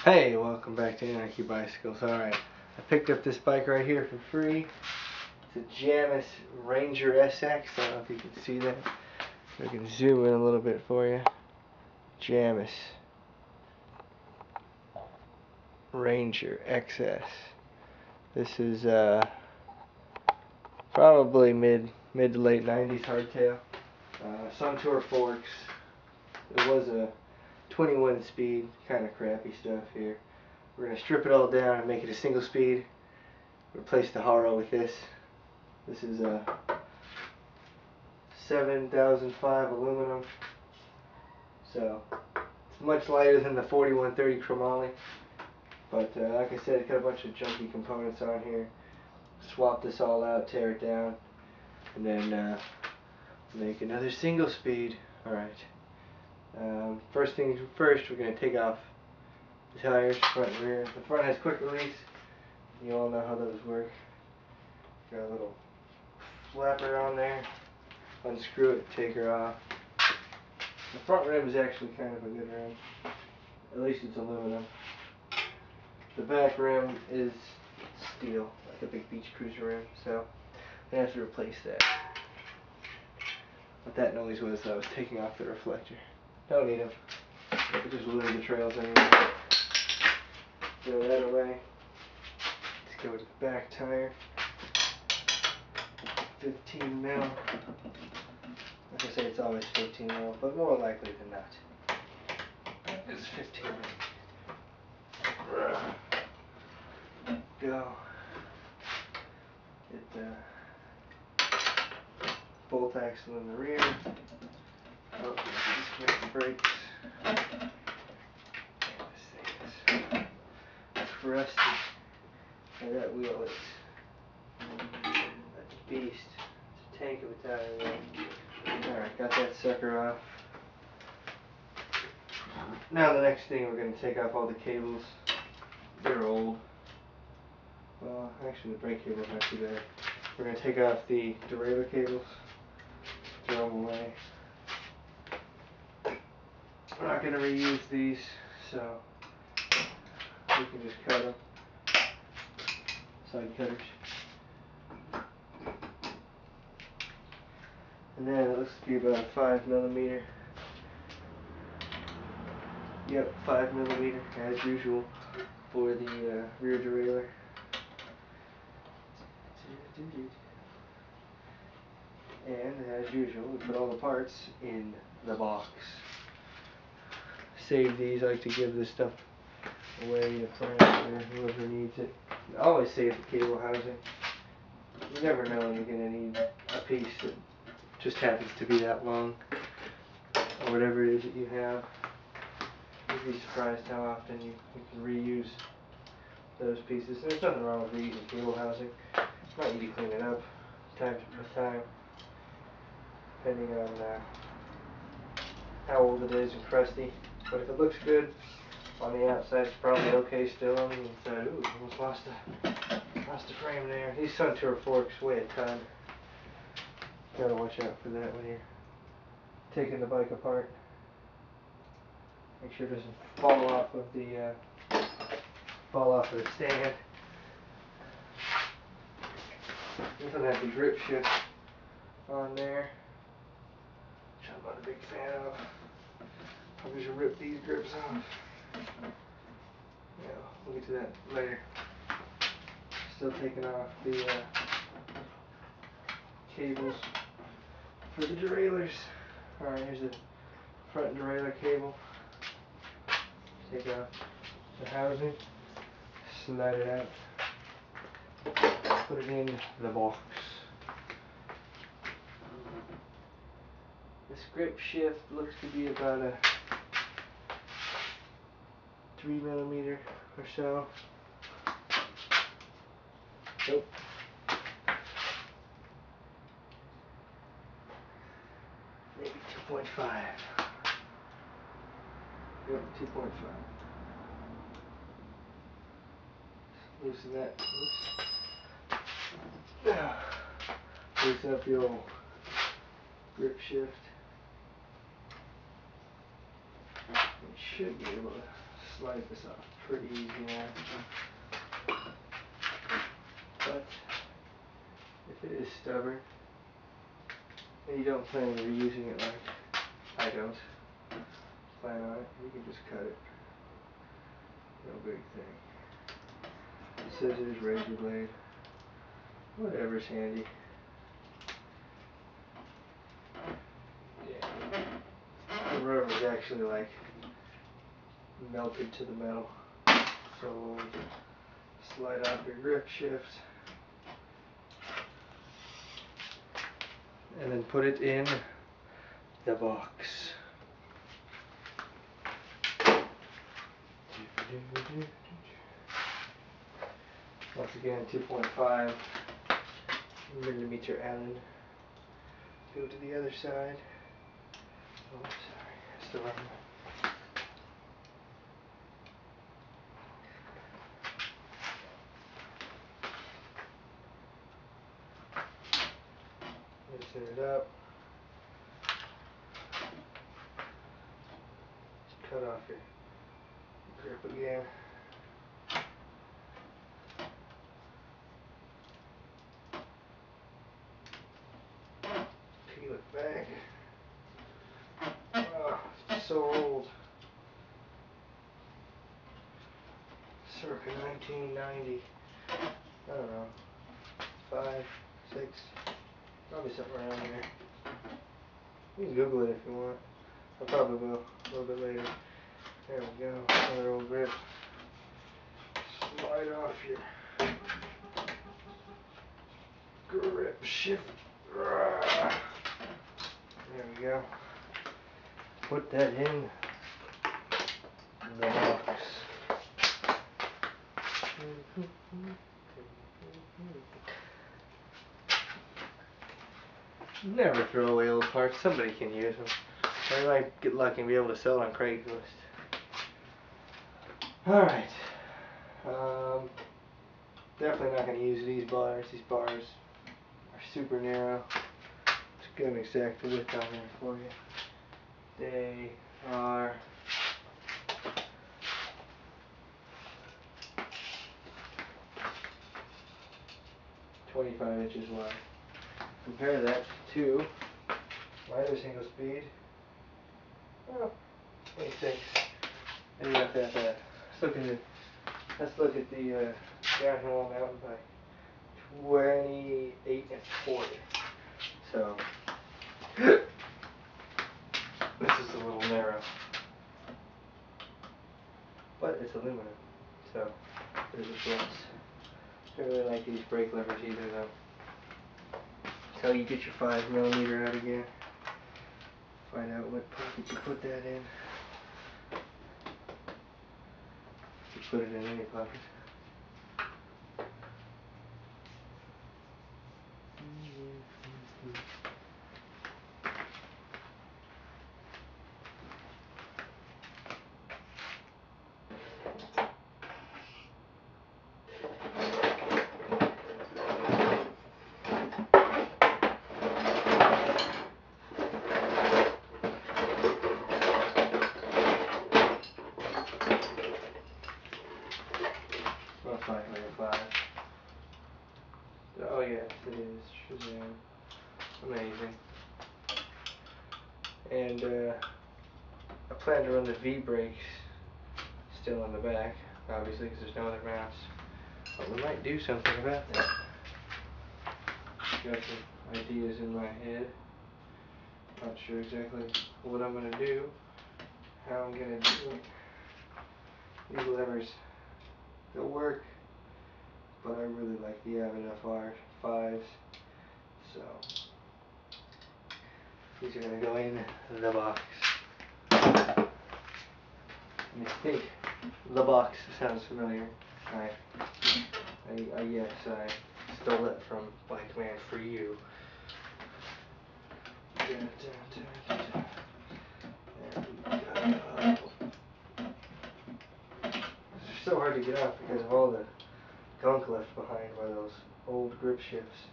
Hey, welcome back to Anarchy Bicycles. Alright, I picked up this bike right here for free. It's a Janus Ranger SX. I don't know if you can see that. I can zoom in a little bit for you. Janus Ranger XS. This is probably mid to late 90s hardtail. Suntour forks. It was a 21 speed, kind of crappy stuff here. We're going to strip it all down and make it a single speed. Replace the Haro with this. This is a 7005 aluminum. So it's much lighter than the 4130 chromoly. But like I said, it's got a bunch of junky components on here. Swap this all out, tear it down, and then make another single speed. Alright. First things first, we're going to take off the tires, front and rear. The front has quick release. You all know how those work. Got a little flapper on there. Unscrew it, take her off. The front rim is actually kind of a good rim. At least it's aluminum. The back rim is steel, like a big beach cruiser rim, so I have to replace that. What that noise was, I was taking off the reflector. Don't need them. Just lure the trails anyway. Throw that away. Let's go to the back tire. 15 mil. Like I say, it's always 15 mil, but more likely than not, it's 15 mil. Go. Get the bolt axle in the rear. Oh, disconnect the brakes. It's rusty. And that wheel is a beast. It's a tank of a tire wheel. Alright, got that sucker off. Now the next thing, we're going to take off all the cables. They're old. Well, actually the brake cable's not too bad. We're going to take off the derailleur cables. Throw them away. We're not going to reuse these, so we can just cut them. Side cutters. And then it looks to be about 5 millimeter. Yep, 5 millimeter as usual for the rear derailleur. And as usual, we put all the parts in the box. Save these. I like to give this stuff away to friends or whoever needs it. Always save the cable housing. You never know when you're going to need a piece that just happens to be that long, or whatever it is that you have. You'd be surprised how often you can reuse those pieces. There's nothing wrong with reusing cable housing. Might need to clean it up time to time, depending on how old it is and crusty. But if it looks good on the outside, it's probably okay still. On the inside, ooh, almost lost a frame there. These Suntour forks weigh a ton. Gotta watch out for that when you're taking the bike apart. Make sure it doesn't fall off of the stand. This one has the grip shift on there, which I'm not a big fan of. Probably should rip these grips off. Yeah, we'll get to that later. Still taking off the cables for the derailleurs. Alright, here's the front derailleur cable. Take off the housing, slide it out, put it in the box. This grip shift looks to be about a 3 millimeter or so. Nope. Maybe 2.5. Yep, 2.5. Loosen that. Oops. Loosen up the old grip shift. It should be able to slide this off pretty easy now. But if it is stubborn and you don't plan on reusing it like I don't plan on it, you can just cut it. No big thing. Scissors, razor blade, whatever's handy. Yeah. The rubber is actually like melted to the metal, so slide off your grip shift and then put it in the box. Once again, 2.5 millimeter Allen. Go to the other side. Oh, sorry, that's the rubber. Loosen it up. Cut off your grip again. Peel it back. Oh, it's so old. Circa 1990. I don't know. 5, 6. Probably something around there. You can Google it if you want. I probably will a little bit later. There we go. Another old grip. Slide off your grip shift. There we go. Put that in the box. Never throw away old parts. Somebody can use them. I might get lucky and be able to sell on Craigslist. Alright. Definitely not going to use these bars. These bars are super narrow. Just get an exact width on there for you. They are 25 inches wide. Compare that to my other single speed. Oh, 26. Maybe not that bad. Let's look at the downhill mountain bike. 28 and 40. So this is a little narrow, but it's aluminum, so there's a plus. I don't really like these brake levers either, though. So you get your 5mm out again. Find out what pocket you put that in. You put it in any pocket. Well, 5.5. Oh yes, it is. Shazam. Amazing. And I plan to run the V brakes still on the back, obviously, because there's no other mounts. But we might do something about that. Got some ideas in my head. Not sure exactly what I'm going to do, how I'm going to do it. These levers, they'll work, but I really like the Avid FR5s, so these are going to go in the box. And I think the box sounds familiar. Yes, I stole it from Bike Man for you. There we go. It's so hard to get off because of all the gunk left behind by those old grip shifts.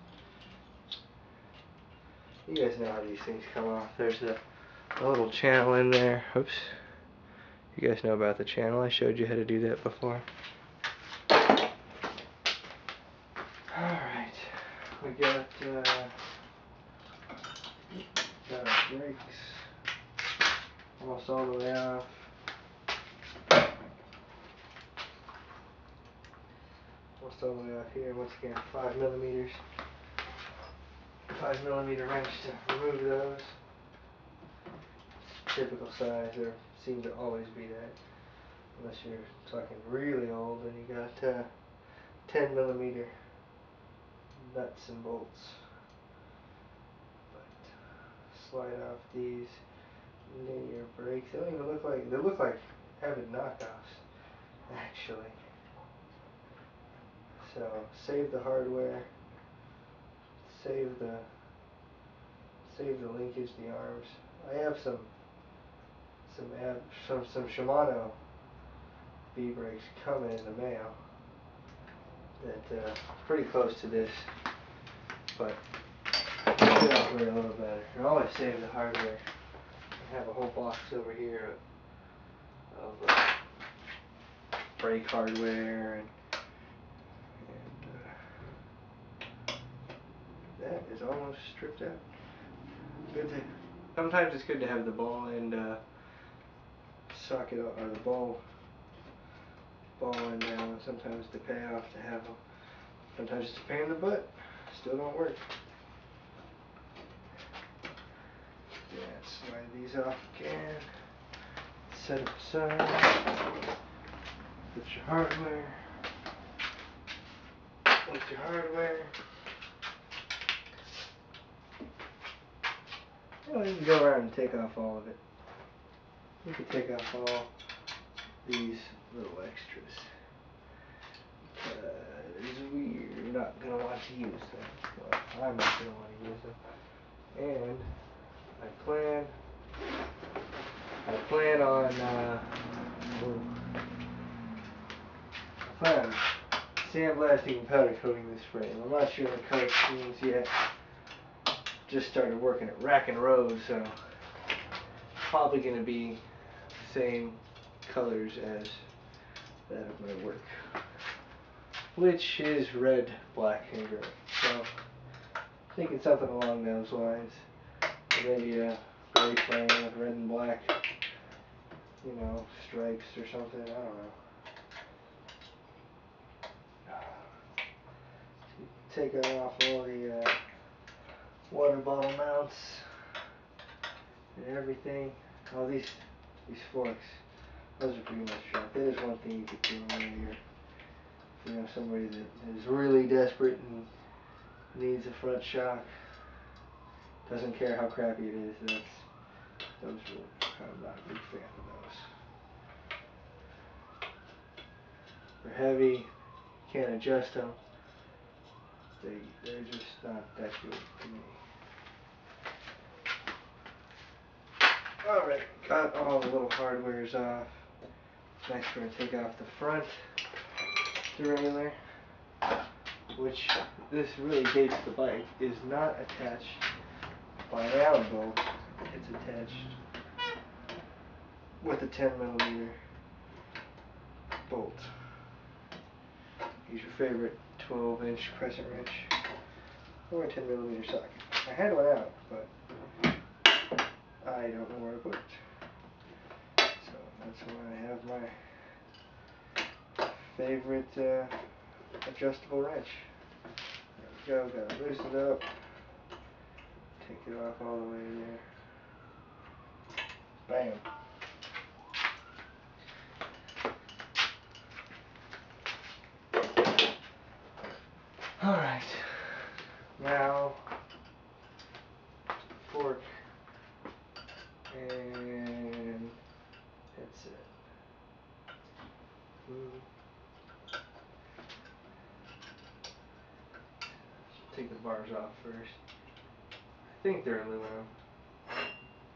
You guys know how these things come off. There's a little channel in there. Oops. You guys know about the channel. I showed you how to do that before. Alright, we got our brakes almost all the way off. Almost all the way off here. Once again, 5 millimeters. 5mm wrench to remove those. It's typical size. There seems to always be that. Unless you're talking really old and you got 10mm nuts and bolts. But slide off these linear brakes. They don't even look like, they look like Avid knockoffs, actually. So save the hardware, save the linkage, the arms. I have some Shimano V-brakes coming in the mail that pretty close to this, but they operate a little better. And always save the hardware. I have a whole box over here of brake hardware and that is almost stripped out. Good to, sometimes it's good to have the ball and socket or the ball end down. Sometimes the payoff to have them. Sometimes it's a pain in the butt. Still don't work. Yeah, slide these off again. Set it aside. Put your hardware. With your hardware. Well, you can go around and take off all of it. You can take off all these little extras. Because we're not going to want to use them. Well, I'm not going to want to use them. And I plan on sandblasting and powder coating this frame. I'm not sure the color schemes yet. Just started working at Rack and Road, so probably going to be the same colors as that of my work, which is red, black, and gray. So thinking something along those lines. Maybe a gray frame with red and black, you know, stripes or something. I don't know. Taking off all the water bottle mounts and everything. All these forks, those are pretty much junk. That is one thing you could do when you're somebody that is really desperate and needs a front shock. Doesn't care how crappy it is. I'm not a big fan of those. They're heavy. Can't adjust them. They're just not that good to me. Alright, got all the little hardwares off. Next we're going to take off the front derailleur, which this really dates the bike, is not attached by an Allen bolt. It's attached with a 10mm bolt. Use your favorite 12-inch crescent wrench or a 10mm socket. I had one out, but I don't know where to put it. So that's why I have my favorite adjustable wrench. There we go, gotta loosen it up. Take it off all the way there. Bam. Alright, now fork and that's it. Take the bars off first. I think they're aluminum.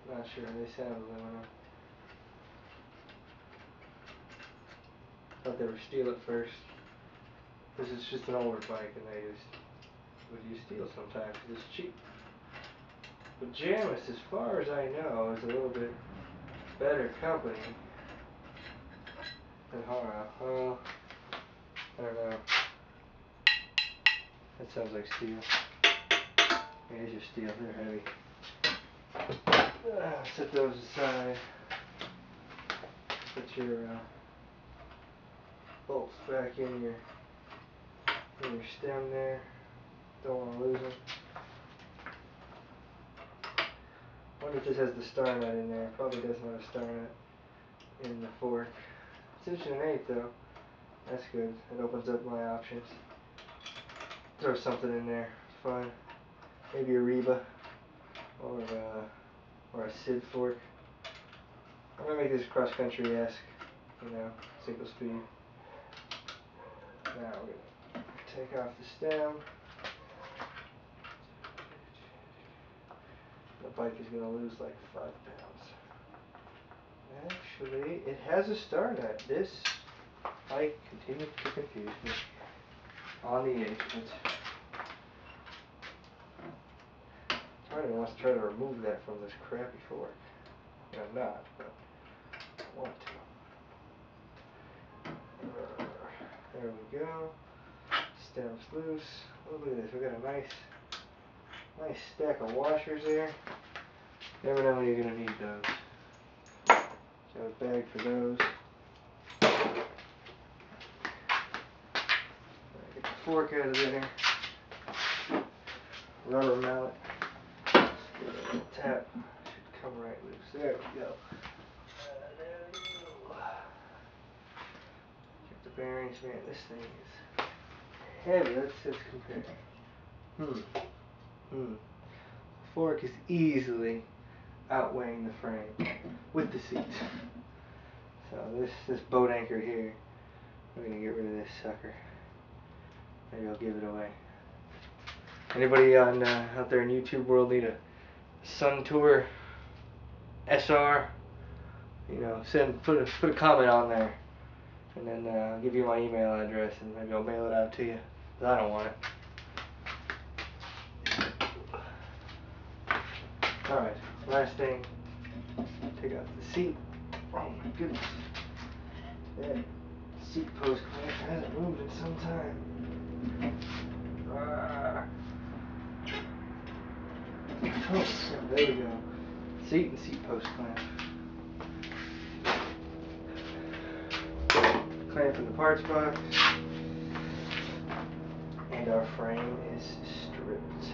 Not sure, they sound aluminum. Thought they were steel at first. This is just an older bike and they would use steel sometimes because it's cheap. But Jamis, as far as I know, is a little bit better company. something hard. Oh, I don't know. That sounds like steel. Yeah, these are steel. They're heavy. Set those aside. Put your bolts back in your stem there. Don't want to lose them. I wonder if this has the star nut in there. Probably doesn't have a star nut in the fork. It's 1/8" though. That's good. It opens up my options. Throw something in there. Fun. Maybe a Reba or a Sid fork. I'm gonna make this cross country-esque, you know, single speed. Now we're gonna take off the stem. The bike is gonna lose like 5 pounds. Actually, it has a star nut. This bike continues to confuse me on the edge of it. Part of me wants to try to remove that from this crappy fork. I'm not, but I want to. There we go. Stem's loose. Oh, look at this. We got a nice stack of washers there. Never know when you're gonna need those. So a bag for those. Get the fork out of there. Rubber mallet. Just give it a little tap. Should come right loose. There we go. There we go. Check the bearings, man. This thing is heavy. Let's compare. The fork is easily outweighing the frame with the seat. So this boat anchor here, I'm gonna get rid of this sucker. Maybe I'll give it away. Anybody on out there in YouTube world need a Sun Tour SR? You know, put a comment on there, and then I'll give you my email address, and maybe I'll mail it out to you. But I don't want it. All right, last thing. Take out the seat. Oh my goodness. That seat post clamp hasn't moved in some time. Oh, there we go. Seat and seat post clamp. Clamp in the parts box. And our frame is stripped.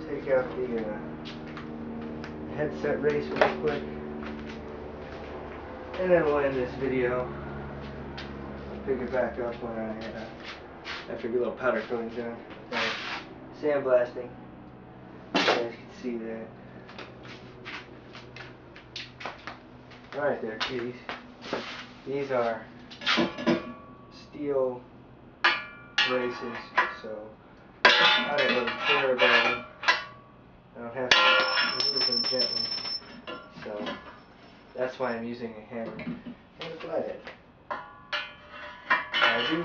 Take out the headset race real quick. And then we'll end this video. I'll pick it back up when after a little powder coating done. Sandblasting. You guys can see that. Alright there, kitties. These are steel braces, so I don't really care about them. I don't have to remove them gently. So that's why I'm using a hammer and a flathead. I do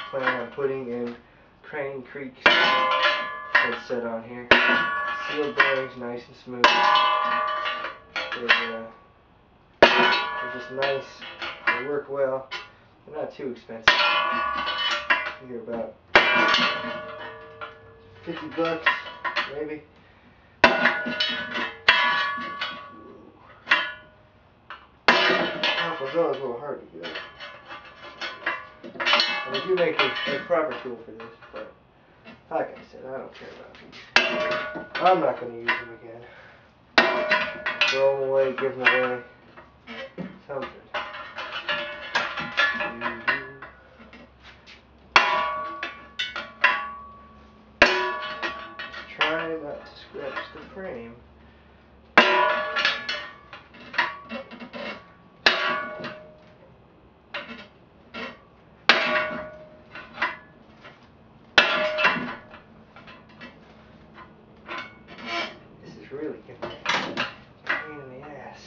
plan on putting in Crane Creek headset on here. Sealed bearings, nice and smooth. They're just nice. They work well. They're not too expensive. They're about $50, maybe. Alpha's always a little hard to get. And they do make a proper tool for this, but like I said, I don't care about these. I'm not going to use them again. Throw them away, give them away. Something. Try not to scratch the frame. This is really getting a pain in the ass.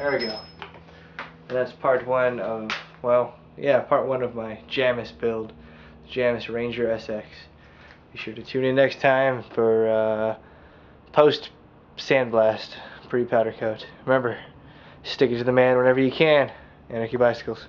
There we go. And that's part one of, well, yeah, part one of my Jamis build, Jamis Ranger SX. Be sure to tune in next time for post sandblast pre-powder coat. Remember, stick it to the man whenever you can. Anarchy Bicycles.